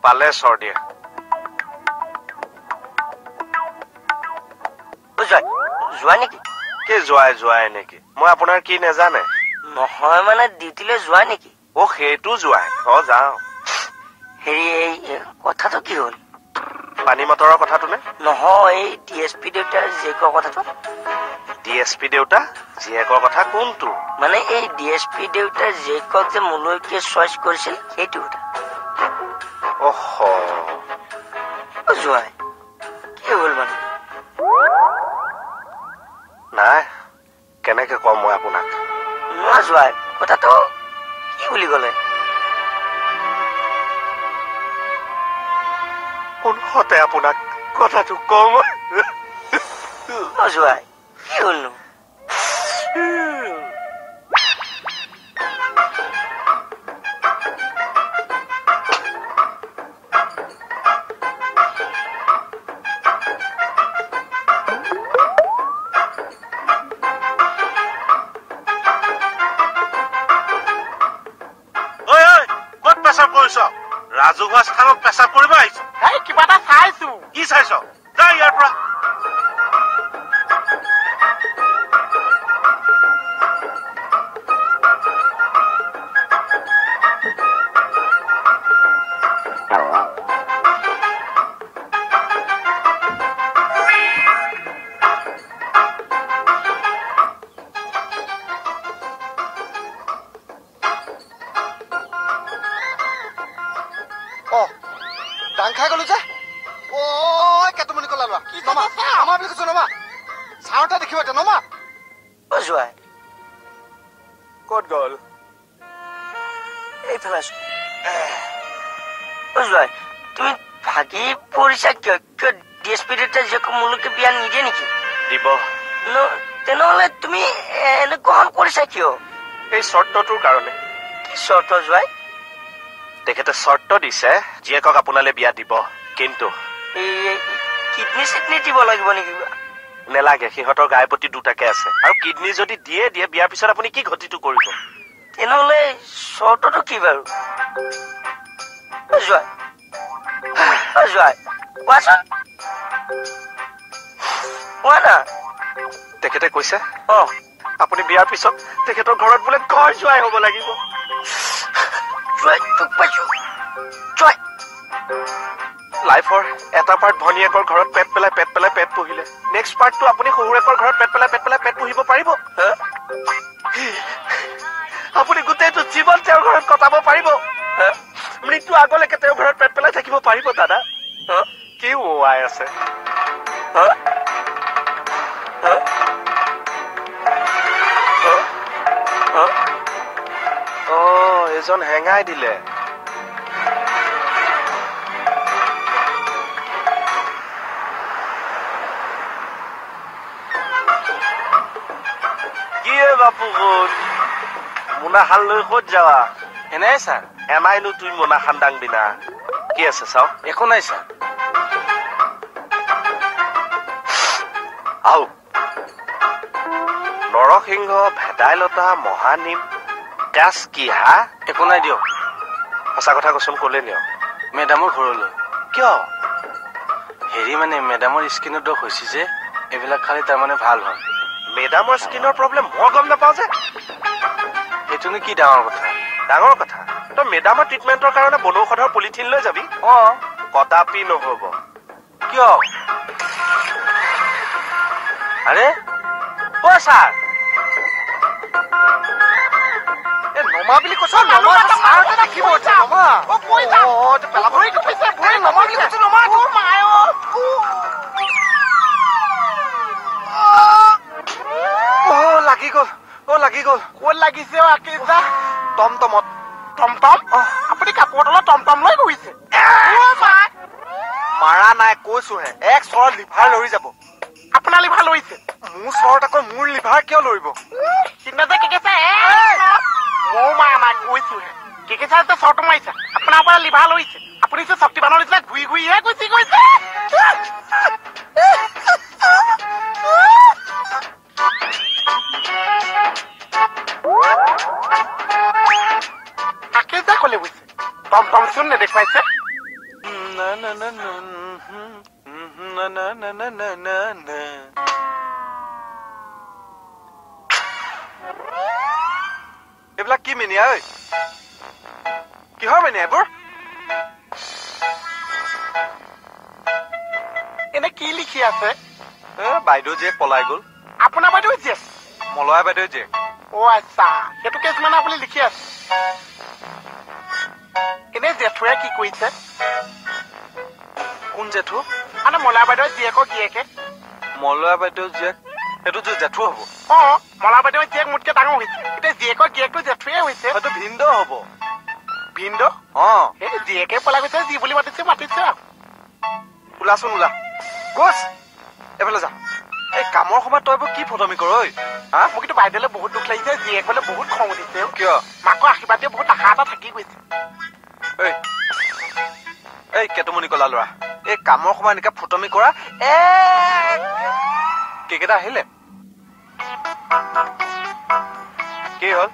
পালে চৰ্দিয়ে যোৱা নেকি কি যোৱাই নেকি মই আপোনাৰ কি নেজানে নহয় মানে ডিউটিলৈ যোৱা নেকি অ সেইটো যোৱাই যাওঁ হেৰি এই কথাটো কি হ'ল পানী মটৰৰ কথাটো নে নহয় এই ডিএছপি দেউতাৰ জীয়েকৰ কথাটো ডিএছপি দেউতা জীয়েকৰ কথা কোনটো মানে এই ডিএছপি দেউতাৰ জীয়েকক যে মোলৈকে চইচ কৰিছিল সেইটো কথা যোৱাই কি হ'ল মানে নাই কেনেকে কম মই আপোনাক যোৱাই কথাটো কি বুলি ক'লে কোনহতে আপোনাক কথাটো কম যোৱাই কি হ'লনো ৰাজহুৱা স্থানত পেচাব কৰিব আহিছো কিবা এটা চাইছো কি চাইছ যা ইয়াৰ পৰা খাই গলো যে কেটমনি কলা লোৱা কি নমা নমা বুলি কৈছো নমা চাওঁতে দেখিব এতিয়া নমা যোৱাই ক'ত গ'ল এইফালে আছো যোৱাই তুমি ভাগি পৰিছা কিয় কিয় ডিএছপি দেউতাৰ জীয়েকক মোলৈকে বিয়া নিদিয়ে নেকি দিব তেনেহ'লে তুমি এনে গ্ৰহণ কৰিছা কিয় এই চৰ্তটোৰ কাৰণে কি চৰ্ত যোৱাই তেখেতে চৰ্ত দিছে জীয়েকক আপোনালে বিয়া দিব কিন্তু কিডনি চিডনি দিব লাগিব নেকি নেলাগে সিহঁতৰ গাই প্ৰতি দুটাকে আছে আৰু কিডনি যদি দিয়ে বিয়াৰ পিছত আপুনি কি গতিটো কৰিব তেনেহ'লে চৰ্তটো কি বাৰু যোৱাই কোৱাচোন কোৱা না তেখেতে কৈছে আপুনি বিয়াৰ পিছত তেখেতৰ ঘৰত বোলে ঘৰ যোৱাই হ'ব লাগিব লাইফৰ এটা পাৰ্ট ভনীয়েকৰ ঘৰত পেট পেলাই পেট পুহিলে নেক্সট পাৰ্টটো আপুনি শহুৰেকৰ ঘৰত পেট পেলাই পেট পুহিব পাৰিব আপুনি গোটেইটো জীৱন তেওঁৰ ঘৰত কটাব পাৰিব মৃত্যু আগলৈকে তেওঁৰ ঘৰত পেট পেলাই থাকিব পাৰিব দাদা কি ওৱাই আছে এজন হেঙাই দিলে কি বাপু কোন মোনাখান লৈ ক'ত যাৱা এনাই ছাৰ এনাইনো তুই মোনাখান দাংবি না কি আছে চাও একো নাই ছাৰ আও নৰসিংহ ভেদাইলতা মহানিম গাছ কি হা একো নাই দিয়ক সঁচা কথা কচোন ক'লে নিয়ক মেডামৰ ঘৰলৈ কিয় হেৰি মানে মেডামৰ স্কিনৰ দোষ হৈছে যে এইবিলাক খালি তাৰমানে ভাল হয় মেডামৰ স্কিনৰ প্ৰব্লেম মই গম নাপাওঁ যে এইটোনো কি ডাঙৰ কথা তই মেডামৰ ট্ৰিটমেণ্টৰ কাৰণে বনৌষধৰ পলিথিন লৈ যাবি কদাপি নহ'ব কিয় আৰে ছাৰ নমা বুলি কৈছ নমা ছাৰতে দেখিব নমা নমা বুলি কৈছো নমা লাগি গ'ল ক'ত লাগিছে টমটমত টমটম আপুনি কাপোৰ তলত টমটম লৈ বহিছে মাৰা নাই কৈছোহে এক চৰত লিভাৰ লৰি যাব আপোনাৰ লিভাৰ লৰিছে মোৰ চৰত আকৌ মোৰ লিভাৰ কিয় লৰিব ময়ো মাৰা নাই কৈছোহে চৰটো মাৰিছে আপোনাৰ পৰা লিভাৰ লৰিছে আপুনি শক্তিবানৰ নিচিনা ঘূৰি ঘূৰিহে গুচি গৈছে টমটম মোৰচোন নেদেখুৱাইছে এইবিলাক কি মিনিয়া ঐ কিহৰ মিনিয়া এইবোৰ এনে কি লিখি আছে বাইদেউ জীয়েক পলাই গ'ল আপোনাৰ বাইদেউ জীয়েক মলয়া বাইদেউ জীয়েক আচ্ছা সেইটো কেছ মানে আপুনি লিখি আছে এনে জেঠুৱে কি কৰিছে কোন জেঠু মানে মলয়া বাইদেউ জীয়েকৰ গিয়েকে মলয়া বাইদেউ জীয়েক সেইটো জেঠু হ'ব মলয়া বাইদেউ জীয়েক মোতকে ডাঙৰ হৈছে এতিয়া জীয়েকৰ গিয়েকটো জেঠুৱে হৈছে হয়তো ভিন্দ হ'ব ভিন্দ এই জীয়েকে পলাই গৈছে যি বুলি মাতিছে ওলাচোন ওলা কোচ এইফালে যা এই কামৰ সময়ত তই কি ফটমি কৰ ঐ মোক কিন্তু বাইদেউলে বহুত দুখ লাগিছে জীয়েকলে বহুত খং উঠিছে কিয় মাকৰ আশীৰ্বাদ দিয়ে বহুত আশা এটা থাকি গৈছে এই কেতুমনি কলা ল'ৰা এই কামৰ সময় এনেকে ফটমি কৰা কেইকেইটা আহিলে কি হ'ল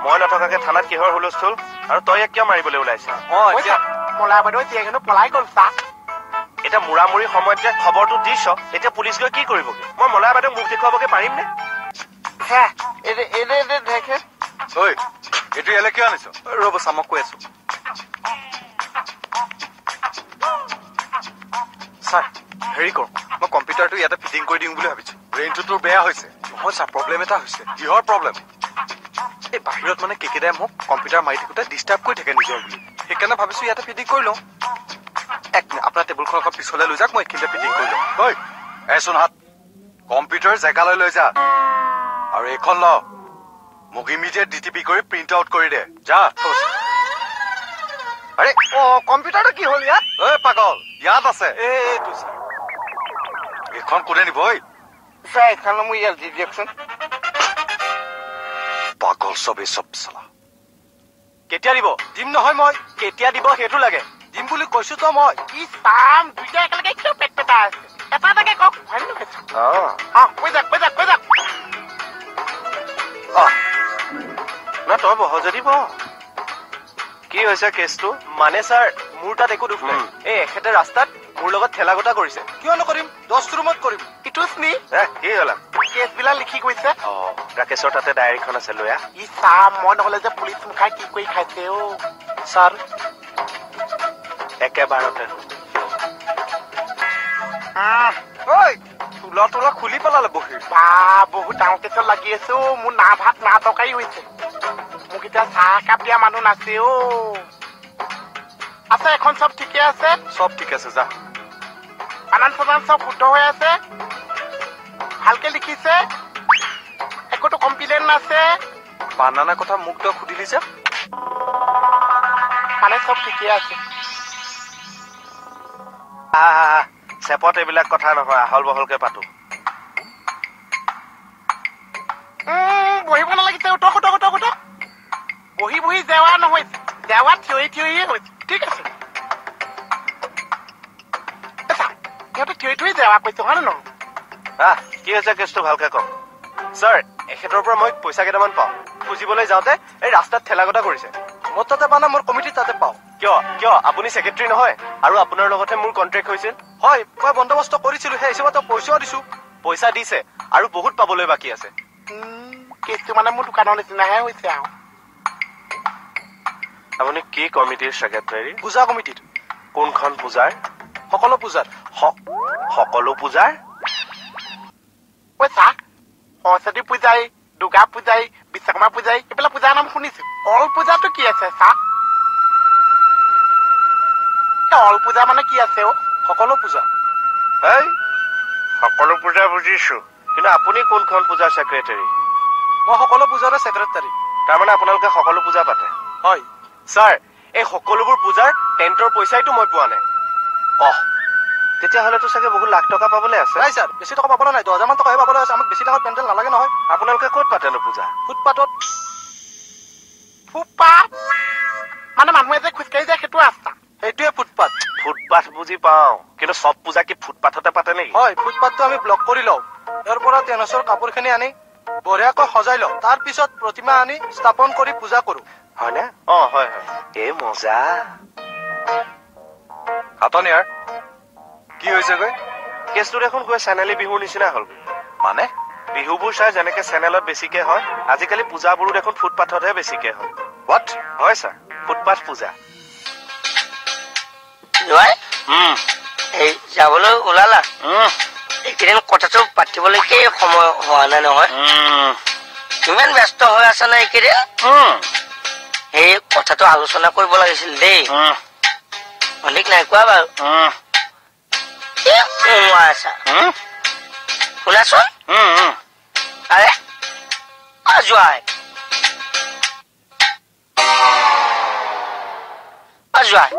মই নথকাকে থানাত কিহৰ হুলস্থুল আৰু তই কিয় মাৰিবলৈ ওলাইছে মলয়া বাইদেউ জীয়েক হেনো পলাই গ'ল চা এতিয়া মুৰামুৰি সময়ত যে খবৰটো দিছ এতিয়া পুলিচ গৈ কি কৰিবগে মই মলয়া বাইদেউক মুখ দেখুৱাবগে পাৰিম নে ঐ এইটো ইয়ালে কিয় আনিছ ৰ'ব চামক কৈ আছো ছাৰ হেৰি কৰো মই কম্পিউটাৰটো ইয়াতে ফিটিং কৰি দিম বুলি ভাবিছো ব্ৰেইনটো তোৰ বেয়া হৈছে নহয় ছাৰ প্ৰব্লেম এটা হৈছে কিহৰ প্ৰব্লেম এই বাহিৰত মানে কেকেদাই মোক কম্পিউটাৰ মাৰি থাকোঁতে ডিষ্টাৰ্ব কৰি থাকে নিজৰ বুলি সেইকাৰণে ভাবিছো ইয়াতে ফিটিং কৰি লওঁ আপোনাৰ টেবুলখন অকণ পিছলৈ লৈ যাওক মই এইখিনিতে ফিটিং কৰি লওঁ ঐ এচোন হাত কম্পিউটাৰ জেগালৈ লৈ যা আৰু এইখন ল মোক ইমিডিয়েট ডিটিপি কৰি প্ৰিণ্ট আউট কৰি দে যা আৰে কম্পিউটাৰটো কি হ'ল ইয়াত ঐ পাগল ইয়াত আছে এইটো ছাৰ এইখন কোনে নিব ঐ ছাৰ এইখন মোক ইয়াত দি দিয়কচোন পাগল চবেই চব চালা কেতিয়া দিব দিম নহয় মই কেতিয়া দিব সেইটো লাগে দিম বুলি কৈছো তো মই কি চাম দুইটা একেলগে কিয় পেট পেটা আছে এটা এটাকে কওক হয় কৈ যাক না তই বহ যদি বহ কি হৈছে কেছটো মানে ছাৰ মোৰ তাত একো দুখ নাই এই এখেতে ৰাস্তাত মোৰ লগত ঠেলা গোটা কৰিছে কিয় নকৰিম 10 ৰুমত কৰিম ইটোচনি কি হ'ল কেছ বিলাক লিখি গৈছে ৰাকেশৰ তাতে ডায়েৰীখন আছে লৈ আহ ই চাম মই নহলে যে পুলিচ মুখাই কি কৰি খাইছে ছাৰ একেবাৰতে তোলা খুলি পেলালে বহি বা বহুত ডাঙৰ কেছত লাগি আছো মোৰ না ভাত না তৰকাৰী হৈছে মোক এতিয়া চাহ একাপ দিয়া মানুহ নাছে আছে এখন চব ঠিকে আছে চব ঠিক আছে যা বানান চানান চব শুদ্ধ হৈ আছে ভালকে লিখিছে একোটো কমপ্লেইন নাছে বানানা কথা মোক তই সুধিলি যে মানে চব ঠিকে আছে চেপত এইবিলাক কথা নহয় আহল বহলকে পাতো বহিব নালাগিছে উঠক বহি বহি জেৱা নহয় জেৱা থিয়ৰিয়ে হৈছে ঠিক আছে সিহঁতে থিয়ৰি জেৱা কৈছে হয় নে নহয় কি হৈছে কেছটো ভালকে কওক ছাৰ এখেতৰ পৰা মই পইচা কেইটামান পাওঁ খুজিবলৈ যাওঁতে এই ৰাস্তাত ঠেলা গটা কৰিছে মোৰ তাতে মানে মোৰ কমিটি তাতে পাওঁ কিয় আপুনি ছেক্ৰেটাৰী নহয় আৰু আপোনাৰ লগতে মোৰ কন্ট্ৰেক্ট হৈছিল হয় মই বন্দোবস্ত কৰিছিলো সেই হিচাপত পইচাও দিছো পইচা দিছে আৰু বহুত পাবলৈ বাকী আছে কেছটো মানে মোৰ দোকানৰ নিচিনাহে হৈছে আৰু আপুনি কি কমিটিৰ ছেক্ৰেটাৰী পূজা কমিটিত কোনখন পূজাৰ সকলো পূজাৰ সকলো পূজাৰ পইচা সৰস্বতী পূজাই দুৰ্গা পূজাই বিশ্বকৰ্মা পূজাই এইবিলাক পূজাৰ নাম শুনিছো অল পূজাটো কি আছে চা অল পূজা মানে কি আছে সকলো পূজা সকলো পূজা বুজিছো কিন্তু আপুনি কোনখন পূজাৰ ছেক্ৰেটাৰী মই সকলো পূজাৰে ছেক্ৰেটাৰী তাৰমানে আপোনালোকে সকলো পূজা পাতে হয় ছাৰ এই সকলোবোৰ পূজাৰ টেণ্টৰ পইচাইতো মই পোৱা নাই তেতিয়াহ'লেতো চাগে বহুত লাখ টকা পাবলৈ আছে নাই ছাৰ বেছি টকা পাবলৈ নাই 10,000 মান টকাহে পাবলৈ আছে আমাক বেছি ডাঙৰ পেণ্ডেল নালাগে নহয় আপোনালোকে ক'ত পাতেনো পূজা ফুটপাথত ফুটপাথ মানে মানুহে যে খোজকাঢ়ি যায় সেইটো ৰাস্তা সেইটোৱে ফুটপাথ বুজি পাওঁ কিন্তু চব পূজা কি ফুটপাথতে পাতে নেকি হয় ফুটপাথটো আমি ব্লক কৰি লওঁ ইয়াৰ পৰা টেনছৰ কাপোৰখিনি আনি বঢ়িয়াকৈ সজাই লওঁ তাৰ পিছত প্ৰতিমা আনি স্থাপন কৰি পূজা কৰো হয়নে হয় এই মজা হাতন ইয়াৰ কি হৈছেগৈ কেছটো দেখোন গৈ চেনেলি বিহুৰ নিচিনা হ'ল মানে বিহুবোৰ চাই যেনেকে চেনেলত বেছিকে হয় আজিকালি পূজাবোৰো দেখোন ফুটপাথতহে বেছিকে হয় হোৱাট হয় ছাৰ ফুটপাথ পূজা জয় এই যাবলৈ ওলালা এইকেইদিন কথাটো পাতিবলৈকে সময় হোৱা নাই নহয় ইমান ব্যস্ত হৈ আছা নাই এইকেইদিন সেই কথাটো আলোচনা কৰিব লাগিছিল দেই অধিক নাই কোৱা বাৰু আছা শুনাচোন আৰে যোৱাই যোৱাই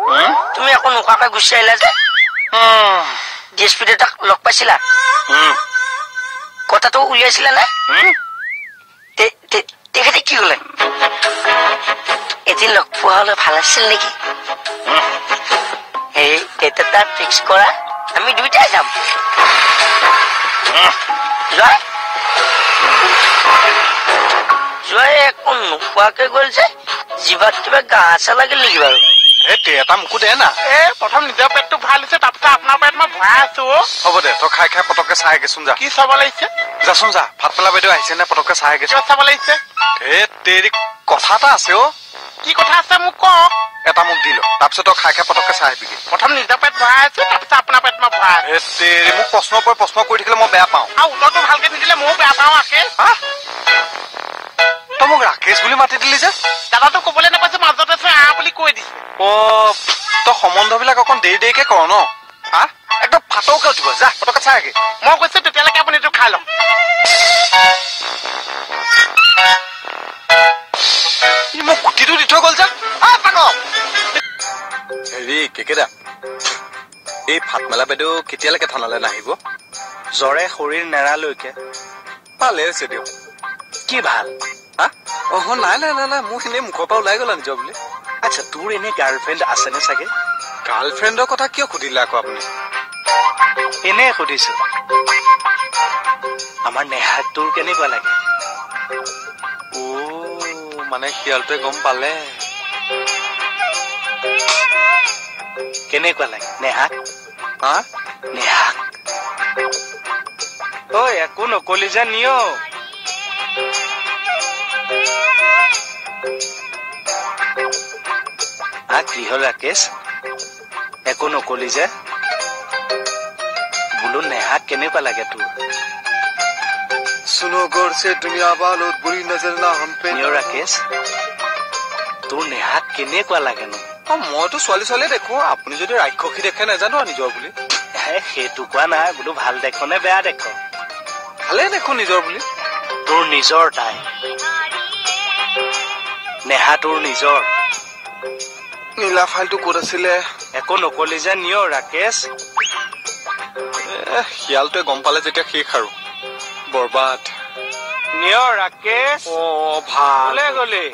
তুমি আকৌ নোকোৱাকৈ গুচি আহিলা যে ডিএছপি দেউতাক লগ পাইছিলা কথাটো উলিয়াইছিলা নে তেখেতে কি কলে এদিন লগ পোৱা হলে ভাল আছিল নেকি এই ডেট এটা ফিক্স কৰা আমি দুইটাই যাম জয় একো নোখোৱাকে গল যে জিভাত কিবা গা চা লাগিল নেকি বাৰু এটা মোকো দে না প্ৰথম নিজৰ পেটটো ভাল হৈছে তাৰপিছত আপোনাৰ পেট মই ভৰাই আছো হ'ব দে তই খাই খাই পটককে চাই গেছোন যা কি চাব লাগিছে যাচোন যা ভাতপেলা বাইদেউ আহিছে নে পটককে চাই গেছো কিয় চাব লাগিছে তেৰি কথা এটা আছে কি কথা আছে মোক কওক এটা মোক দিলো তাৰপিছত তই খাই খাই পটককে চাই আহিবিগে প্ৰথম নিজৰ পেট ভৰাই আছো তাৰপিছত আপোনাৰ পেট মই ভৰাই আছো তেৰি মোক প্ৰশ্ন কৰি থাকিলে মই বেয়া পাওঁ আৰু উত্তৰটো ভালকে নিদিলে ময়ো বেয়া পাওঁ আকে তই মোক ৰাকেশ বুলি মাতি দিলি যে দাদাটো কবলৈ নাপাইছো মাজতে বুলি কৈ দিছে তই সম্বন্ধবিলাক অকণ দেৰিকে কৰ ন একদম ফাটৌকে উঠিব যা পটককে চাই আগে মই কৈছো তেতিয়ালৈকে আপুনি এইটো খাই লওক মোক গুটিটো দি থৈ গল যা হেৰি কেকেদা এই ফাটমেলা বাইদেউ কেতিয়ালৈকে থানালৈ নাহিব জ্বৰে শৰীৰ নেৰালৈকে ভালে হৈছে দিয়ক কি ভাল নাই মোক এনেই মুখৰ পৰা ওলাই গলা নিজৰ বুলি আচ্ছা তোৰ এনে গাৰ্লফ্ৰেণ্ড আছেনে চাগে গাৰ্লফ্ৰেণ্ডৰ কথা কিয় সুধিলে আকৌ আপুনি এনে সুধিছো আমাৰ নেহাক তোৰ কেনেকুৱা লাগে মানে শিয়ালটোৱে গম পালে কেনেকুৱা লাগে নেহাক নেহাক ঐ একো নকলি যে নিয় কি হল ৰাকেশ একো নকলি যে বোলো নেহাক কেনেকুৱা লাগে তোৰ सुनो गौर से दुनिया वालों बुरी नजर ना हम पे নিয় ৰাকেশ তোৰ নেহাক কেনেকুৱা লাগেনো মইতো ছোৱালী দেখো আপুনি যদি ৰাক্ষসী দেখে নাজানো নিজৰ বুলি সেইটো কোৱা নাই বোলো ভাল দেখো নে বেয়া দেখো ভালে দেখো নিজৰ বুলি তোৰ নিজৰ তাই নেহা তোৰ নিজৰ নীলা ফাইলটো ক'ত আছিলে একো নকলি যে নিয় ৰাকেশ শিয়ালটোৱে গম পালে যেতিয়া শেষ আৰু বৰবাদ নিয় ৰাকেশ ভালে গলি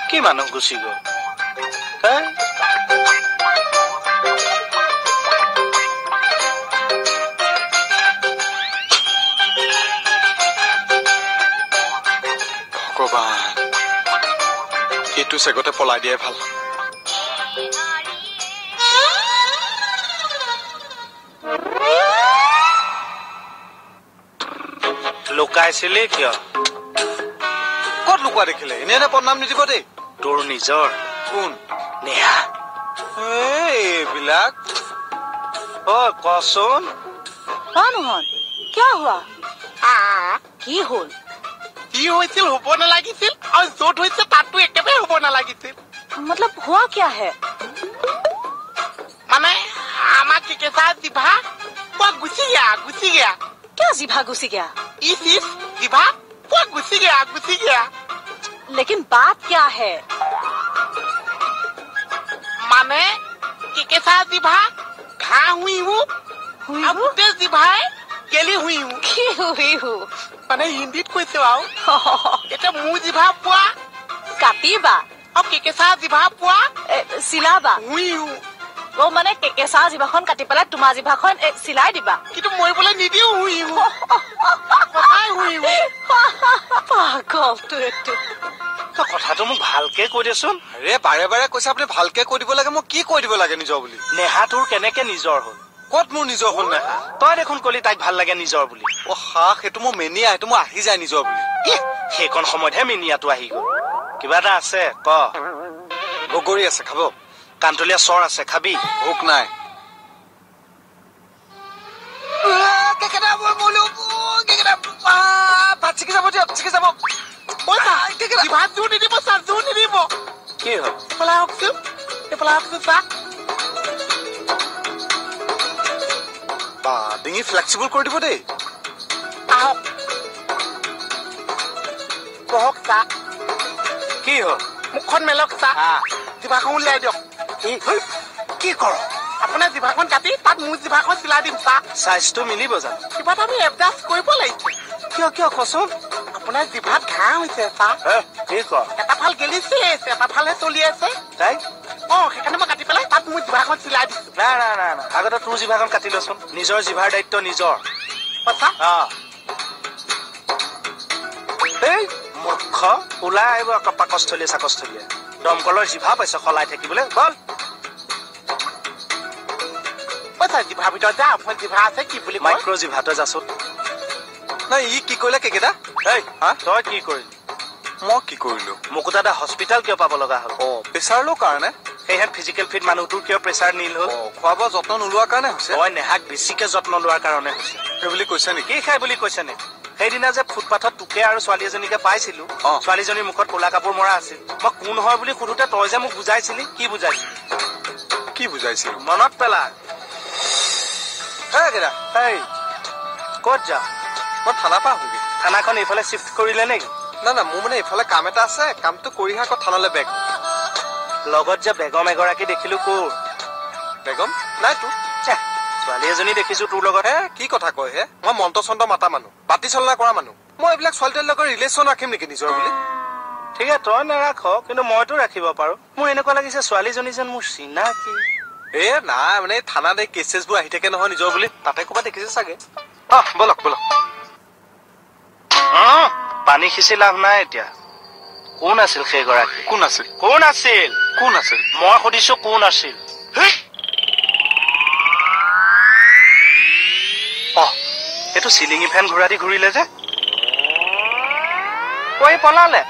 কি মানুহ গুচি গল ভগৱান এইটো চেগতে পলাই দিয়াই ভাল লুকাইছিলি কিয় ক'ত লুকুৱা দেখিলে এনে বদনাম নিদিব দেই তোৰ নিজৰ কোন নেহা এইবিলাক কচোন मोहन क्या हुआ की होल কি হৈছিল হ'ব নালাগিছিল আৰু য'ত হৈছে তাততো একেবাৰে হ'ব নালাগিছিল मतलब हुआ क्या है মানে আমাৰ কেঁচা জিভা পুৱা গুচি গয়া क्या जिभा घुसी गया ইস জিভা পুৱা গুচি গয়া लेकिन बात क्या है মানে কেঁচা জিভা ঘা হুই আৰু গোটেই জিভাই গেলি হুই की हुई हूँ মানে হিন্দীত কৈছো আৰু এতিয়া মোৰ জিভা পুৱা काटीबा আৰু কেঁচা জিভা পুৱা सिलाबा হুই वो माने केकेसा जिभाখন काटी পেলাই তোমাৰ জিভাখন চিলাই দিবা কিন্তু মৰিবলৈ নিদিও হুই সঁচাই হুই পাগলটো এইটো তই কথাটো মোক ভালকে কৈ দেচোন আৰে বাৰে বাৰে কৈছে আপুনি ভালকে কৈ দিব লাগে মই কি কৈ দিব লাগে নিজৰ বুলি নেহা তোৰ কেনেকে নিজৰ হ'ল ক'ত মোৰ নিজৰ হ'ল নাই তই দেখোন কলি তাইক ভাল লাগে নিজৰ বুলি অ হা সেইটো মোৰ মেনিয়া সেইটো মোৰ আহি যায় নিজৰ বুলি সেইকণ সময়তহে মিনিয়াটো আহি গ'ল কিবা এটা আছে ক বগৰী আছে খাব কান্তলীয়া চৰ আছে খাবি ভোক নাই জিভাত জোৰ নিদিব ছাৰ জোৰ নিদিব কি হ'ল এইফালে আহকচোন ছাৰ বা ডিঙি ফ্লেক্সিবল কৰি দিব দেই আহক বহক ছাৰ কি হ'ল মুখখন মেলক ছাৰ জিভাখন উলিয়াই দিয়ক কি কৰ আপোনাৰ জিভাখন কাটি তাত মোৰ জিভাখন চিলাই দিম ছাৰ চাইজটো মিলিব জানো কিবা এটা আমি এডজাষ্ট কৰিব লাগিছে কিয় কচোন আপোনাৰ জিভাত ঘাঁহ হৈছে ছাৰ কি কৰ এটা ফাল গেলিছে এটা ফালে চলি আছে তাই সেইকাৰণে মই কাটি পেলাই তাত মোৰ জিভাখন চিলাই দিছো নাই আগতে তোৰ জিভাখন কাটি লচোন নিজৰ জিভাৰ দায়িত্ব নিজৰ সঁচা এই মূৰ্খ ওলাই আহিব আকৌ পাকস্থলীয়ে চাকস্থলীয়ে দমকলৰ জিভা পাইছ সলাই থাকিবলৈ বল ছাৰ জিভাৰ ভিতৰত যা আপোনাৰ জিভা আছে কি বুলি কয় মাইক্ৰ' জিভা তই যাচোন নাই ই কি কৰিলে কেকেটা এই তই কি কৰিলি মই কি কৰিলো মুকুতা দা হস্পিটাল কিয় পাব লগা হ'ল প্ৰেছাৰ ল' কাৰণে সেইহেন ফিজিকেল ফিট মানুহটোৰ কিয় প্ৰেছাৰ নীল হ'ল খোৱা বোৱা যত্ন নোলোৱাৰ কাৰণে হৈছে তই নেহাক বেছিকে যত্ন লোৱাৰ কাৰণে হৈছে সেই বুলি কৈছে নেকি কি খাই বুলি কৈছে নে সেইদিনা যে ফুটপাথত তোকে আৰু ছোৱালী এজনীকে পাইছিলো ছোৱালীজনীৰ মুখত ক'লা কাপোৰ মৰা আছিল মই কোন হয় বুলি সুধোতে তই যে মোক বুজাইছিলি কি বুজাইছিলি কি বুজাইছিল মনত পেলা এই ক'ত যা মই থানাৰ পৰা আহোগৈ থানাখন এইফালে চিফ্ট কৰিলে নেকি না মোৰ মানে এইফালে কাম এটা আছে কামটো কৰিহে আকৌ থানালৈ বেগ লগত যে বেগম এগৰাকী দেখিলো ক'ৰ বেগম নাই তোৰ ছোৱালী এজনী দেখিছো তোৰ লগত কি কথা কয় হে মই মন্ত্ৰ চন্ত্ৰ মাতা মানুহ বাতি চলনা কৰা মানুহ মই এইবিলাক ছোৱালীটোৰ লগত ৰিলেশ্যন ৰাখিম নেকি নিজৰ বুলি ঠিক আছে তই নাৰাখ কিন্তু মইতো ৰাখিব পাৰো মোৰ এনেকুৱা লাগিছে ছোৱালীজনী যেন মোৰ চিনাকি নাই মানে থানাত এই কেছ চেছবোৰ আহি থাকে নহয় নিজৰ বুলি তাতে ক'ৰবাত দেখিছে চাগে বলক পানী সিঁচি লাভ নাই এতিয়া কোন আছিল সেইগৰাকী কোন আছিল মই সুধিছো কোন আছিল এইটো চিলিঙি ফেন ঘূৰা দি ঘূৰিলে যে কৈ পলালে